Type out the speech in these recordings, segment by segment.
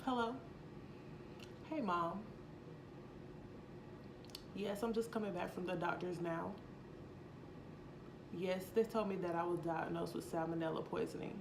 Hello. Hey, Mom. Yes, I'm just coming back from the doctors now. Yes, they told me that I was diagnosed with salmonella poisoning.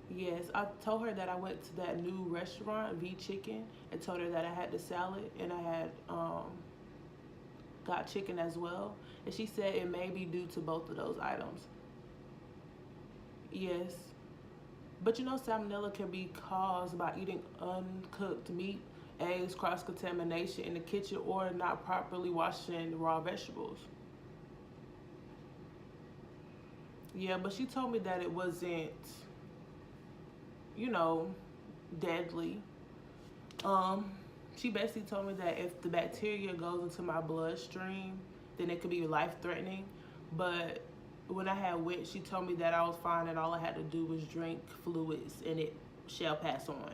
Yes, I told her that I went to that new restaurant, V Chicken, and told her that I had the salad and I had got chicken as well. And she said it may be due to both of those items. Yes. But salmonella can be caused by eating uncooked meat, eggs, cross contamination in the kitchen, or not properly washing raw vegetables. Yeah, but she told me that it wasn't, you know, deadly. Um, she basically told me that if the bacteria goes into my bloodstream, then it could be life threatening. But when I had went, she told me that I was fine and all I had to do was drink fluids and it shall pass on.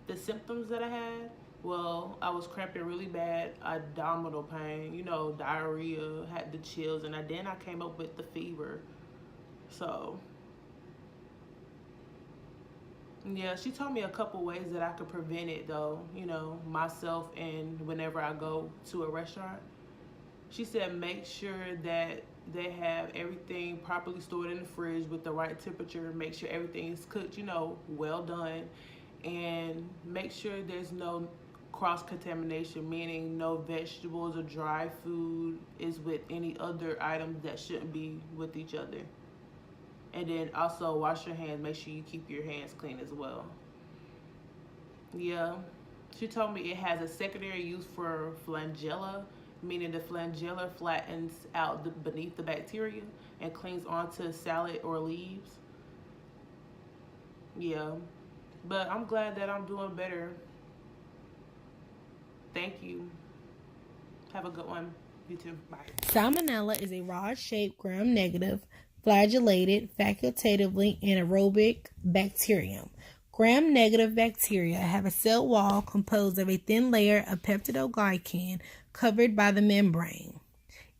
The symptoms that I had, well, I was cramping really bad, abdominal pain, diarrhea, had the chills, and then I came up with the fever. So yeah, she told me a couple ways that I could prevent it though, myself and whenever I go to a restaurant. She said make sure that they have everything properly stored in the fridge with the right temperature, make sure everything is cooked, well done, and make sure there's no cross contamination, meaning no vegetables or dry food is with any other items that shouldn't be with each other. And then also wash your hands, make sure you keep your hands clean as well. Yeah. She told me it has a secondary use for flagella, meaning the flagella flattens out beneath the bacteria and clings onto salad or leaves. Yeah. But I'm glad that I'm doing better. Thank you. Have a good one. You too. Bye. Salmonella is a rod-shaped gram-negative flagellated facultatively anaerobic bacterium. Gram-negative bacteria have a cell wall composed of a thin layer of peptidoglycan covered by the membrane.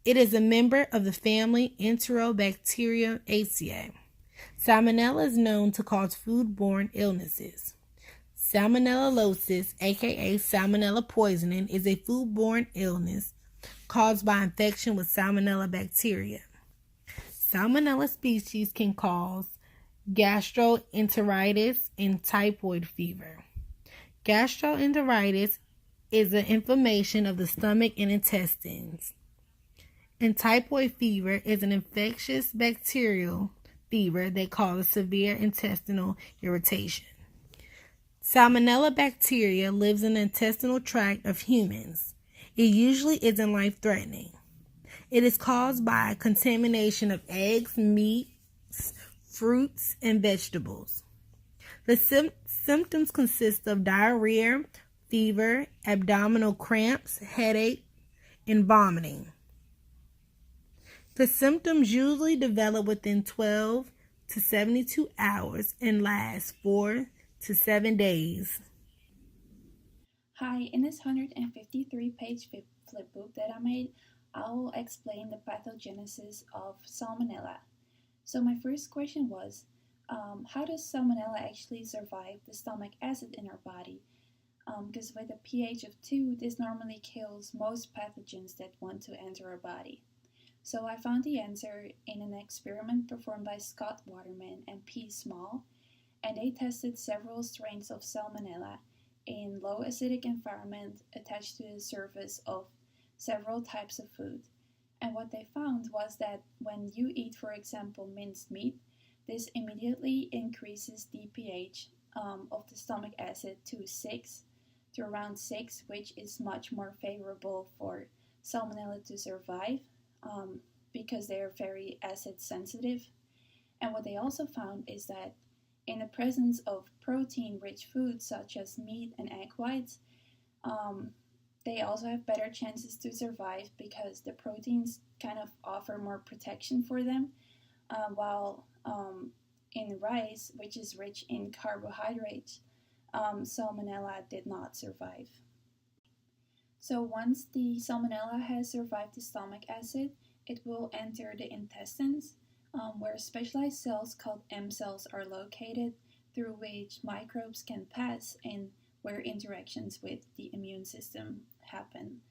It is a member of the family Enterobacteriaceae. Salmonella is known to cause foodborne illnesses. Salmonellosis, aka salmonella poisoning, is a foodborne illness caused by infection with salmonella bacteria. Salmonella species can cause gastroenteritis and typhoid fever. Gastroenteritis is an inflammation of the stomach and intestines, and typhoid fever is an infectious bacterial fever that causes severe intestinal irritation. Salmonella bacteria lives in the intestinal tract of humans. It usually isn't life-threatening. It is caused by contamination of eggs, meats, fruits, and vegetables. The symptoms consist of diarrhea, fever, abdominal cramps, headache, and vomiting. The symptoms usually develop within 12 to 72 hours and last 4 to 7 days. Hi, in this 153-page flipbook that I made, I'll explain the pathogenesis of Salmonella. So my first question was, how does Salmonella actually survive the stomach acid in our body? Because with a pH of 2, this normally kills most pathogens that want to enter our body. So I found the answer in an experiment performed by Scott Waterman and P. Small, and they tested several strains of Salmonella in low acidic environment attached to the surface of several types of food. And what they found was that when you eat, for example, minced meat, this immediately increases the pH of the stomach acid to 6 to around 6, which is much more favorable for Salmonella to survive because they are very acid sensitive. And what they also found is that in the presence of protein rich foods such as meat and egg whites, um, they also have better chances to survive because the proteins kind of offer more protection for them, while in rice, which is rich in carbohydrates, salmonella did not survive. So once the salmonella has survived the stomach acid, it will enter the intestines, where specialized cells called M cells are located through which microbes can pass and where interactions with the immune system happen.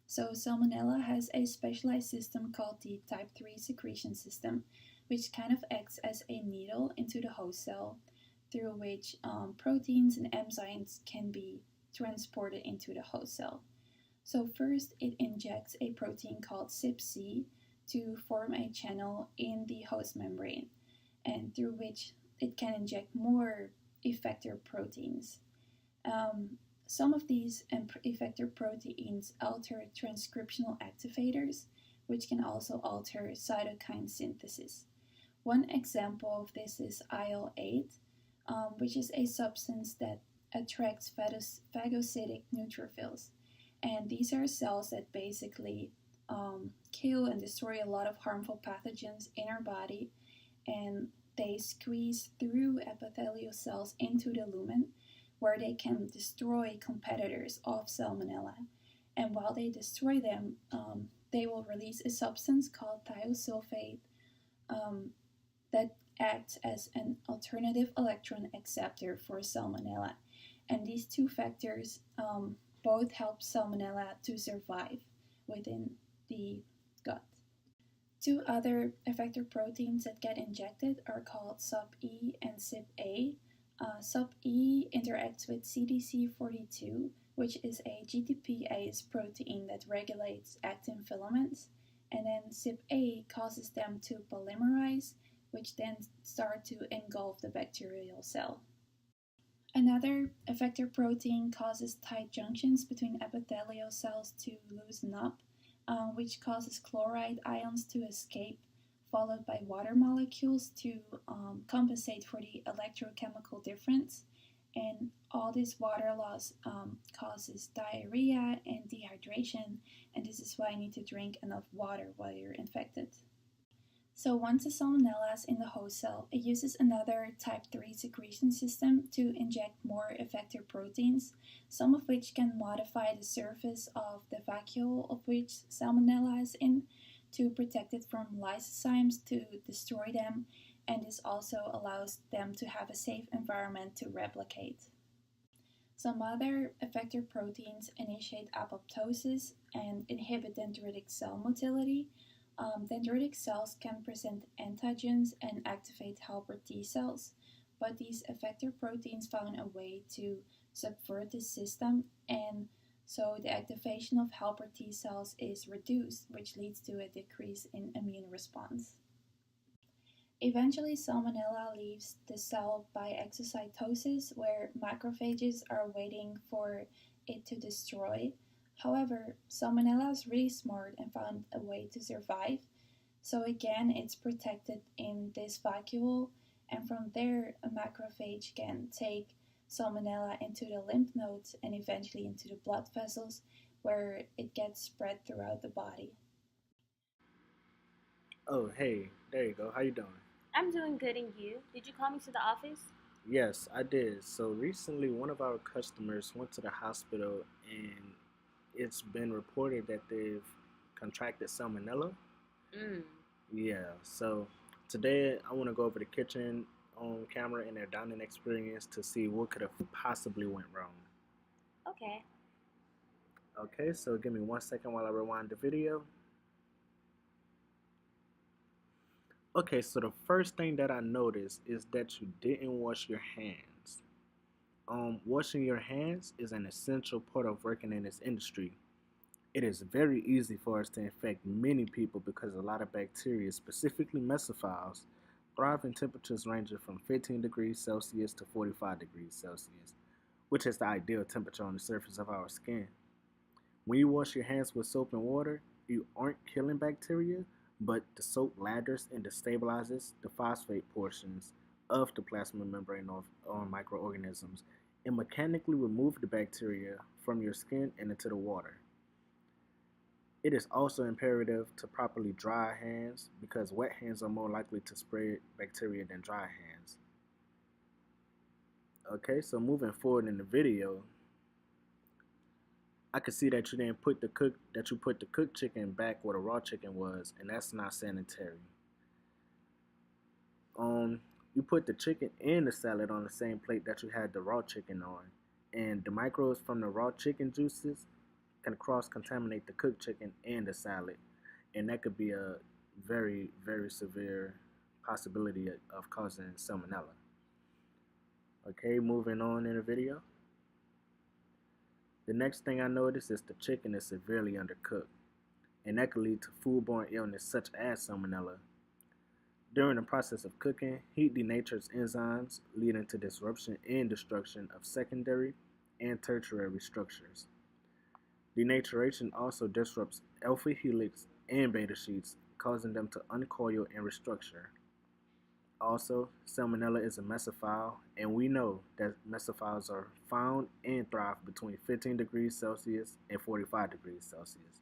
So, Salmonella has a specialized system called the type 3 secretion system, which kind of acts as a needle into the host cell through which proteins and enzymes can be transported into the host cell. So, first, it injects a protein called CYP to form a channel in the host membrane, and through which it can inject more effector proteins. Um, some of these effector proteins alter transcriptional activators, which can also alter cytokine synthesis. One example of this is IL-8, which is a substance that attracts phagocytic neutrophils. And these are cells that basically kill and destroy a lot of harmful pathogens in our body, and they squeeze through epithelial cells into the lumen where they can destroy competitors of Salmonella. And while they destroy them, they will release a substance called thiosulfate um, that acts as an alternative electron acceptor for Salmonella. And these two factors both help Salmonella to survive within the gut. Two other effector proteins that get injected are called SUB-E and CYP-A. SUB-E interacts with CDC42, which is a GTPase protein that regulates actin filaments, and then CYP-A causes them to polymerize, which then start to engulf the bacterial cell. Another effector protein causes tight junctions between epithelial cells to loosen up, which causes chloride ions to escape, followed by water molecules to compensate for the electrochemical difference. And all this water loss causes diarrhea and dehydration, and this is why you need to drink enough water while you're infected. So once a salmonella is in the host cell, it uses another type 3 secretion system to inject more effector proteins, some of which can modify the surface of the vacuole of which salmonella is in to protect it from lysozymes to destroy them, and this also allows them to have a safe environment to replicate. Some other effector proteins initiate apoptosis and inhibit dendritic cell motility. Dendritic cells can present antigens and activate helper T cells, but these effector proteins found a way to subvert this system, and so the activation of helper T cells is reduced, which leads to a decrease in immune response. Eventually, Salmonella leaves the cell by exocytosis, where macrophages are waiting for it to destroy. However, Salmonella is really smart and found a way to survive. So again, it's protected in this vacuole, and from there, a macrophage can take Salmonella into the lymph nodes and eventually into the blood vessels, where it gets spread throughout the body. Oh, hey, there you go. How you doing? I'm doing good, and you? Did you call me to the office? Yes, I did. So recently, one of our customers went to the hospital, and it's been reported that they've contracted salmonella. Mm. Yeah. So today, I want to go over the kitchen on camera and their dining experience to see what could have possibly went wrong. Okay. Okay. So give me 1 second while I rewind the video. Okay, so the first thing that I noticed is that you didn't wash your hands. Washing your hands is an essential part of working in this industry. It is very easy for us to infect many people because a lot of bacteria, specifically mesophiles, thrive in temperatures ranging from 15 degrees Celsius to 45 degrees Celsius, which is the ideal temperature on the surface of our skin. When you wash your hands with soap and water, you aren't killing bacteria, but the soap lathers and destabilizes the phosphate portions of the plasma membrane of microorganisms and mechanically remove the bacteria from your skin and into the water. It is also imperative to properly dry hands because wet hands are more likely to spread bacteria than dry hands. Okay, so moving forward in the video, I could see that you put the cooked chicken back where the raw chicken was, and that's not sanitary. You put the chicken and the salad on the same plate that you had the raw chicken on, and the microbes from the raw chicken juices can cross contaminate the cooked chicken and the salad, and that could be a very, very severe possibility of causing salmonella. Okay, moving on in the video. The next thing I noticed is the chicken is severely undercooked, and that could lead to foodborne illness such as salmonella. During the process of cooking, heat denatures enzymes, leading to disruption and destruction of secondary and tertiary structures. Denaturation also disrupts alpha helix and beta sheets, causing them to uncoil and restructure. Also, salmonella is a mesophile, and we know that mesophiles are found and thrive between 15 degrees Celsius and 45 degrees Celsius.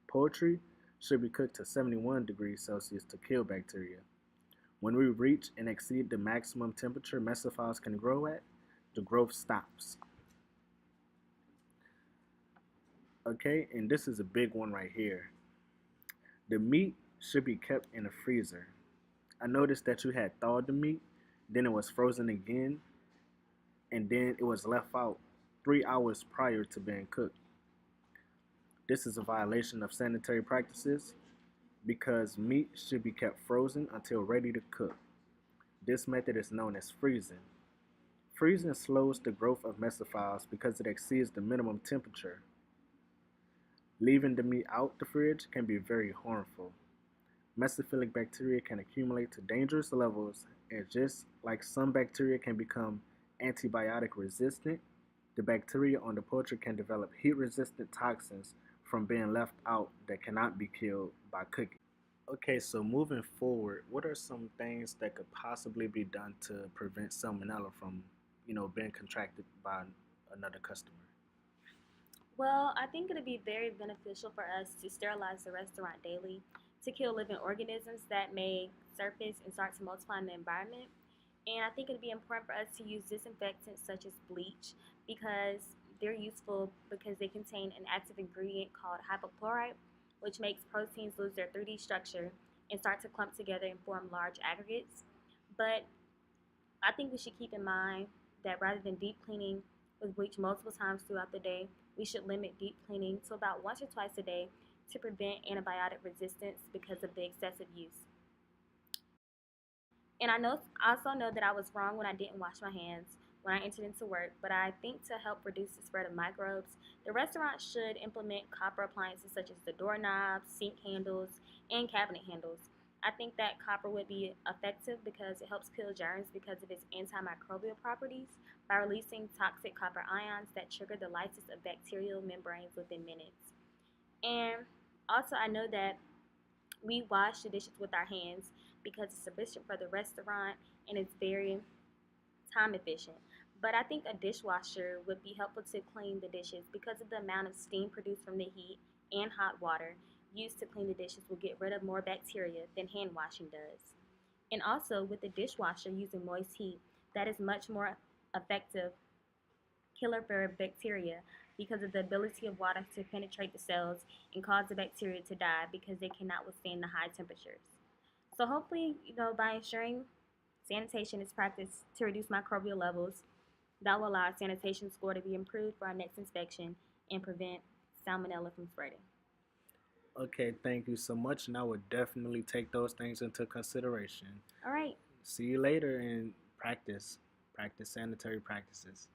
Poultry should be cooked to 71 degrees Celsius to kill bacteria. When we reach and exceed the maximum temperature mesophiles can grow at, the growth stops. Okay, and this is a big one right here. The meat should be kept in a freezer. I noticed that you had thawed the meat, then it was frozen again, and then it was left out 3 hours prior to being cooked. This is a violation of sanitary practices because meat should be kept frozen until ready to cook. This method is known as freezing. Freezing slows the growth of mesophiles because it exceeds the minimum temperature. Leaving the meat out the fridge can be very harmful. Mesophilic bacteria can accumulate to dangerous levels, and just like some bacteria can become antibiotic resistant, the bacteria on the poultry can develop heat-resistant toxins from being left out that cannot be killed by cooking. Okay, so moving forward, what are some things that could possibly be done to prevent salmonella from, being contracted by another customer? Well, I think it'd be very beneficial for us to sterilize the restaurant daily to kill living organisms that may surface and start to multiply in the environment. And I think it'd be important for us to use disinfectants such as bleach because they're useful because they contain an active ingredient called hypochlorite, which makes proteins lose their 3D structure and start to clump together and form large aggregates. But I think we should keep in mind that rather than deep cleaning with bleach multiple times throughout the day, we should limit deep cleaning to about once or twice a day to prevent antibiotic resistance because of the excessive use. And I also know that I was wrong when I didn't wash my hands when I entered into work, but I think to help reduce the spread of microbes, the restaurant should implement copper appliances such as the doorknobs, sink handles, and cabinet handles. I think that copper would be effective because it helps kill germs because of its antimicrobial properties by releasing toxic copper ions that trigger the lysis of bacterial membranes within minutes. And also, I know that we wash the dishes with our hands because it's efficient for the restaurant and it's very time efficient. But I think a dishwasher would be helpful to clean the dishes because of the amount of steam produced from the heat and hot water used to clean the dishes will get rid of more bacteria than hand washing does. And also with the dishwasher using moist heat, that is much more effective killer for bacteria because of the ability of water to penetrate the cells and cause the bacteria to die because they cannot withstand the high temperatures. So hopefully, by ensuring sanitation is practiced to reduce microbial levels, that will allow our sanitation score to be improved for our next inspection and prevent salmonella from spreading. Okay, thank you so much, and I would definitely take those things into consideration. All right. See you later and practice sanitary practices.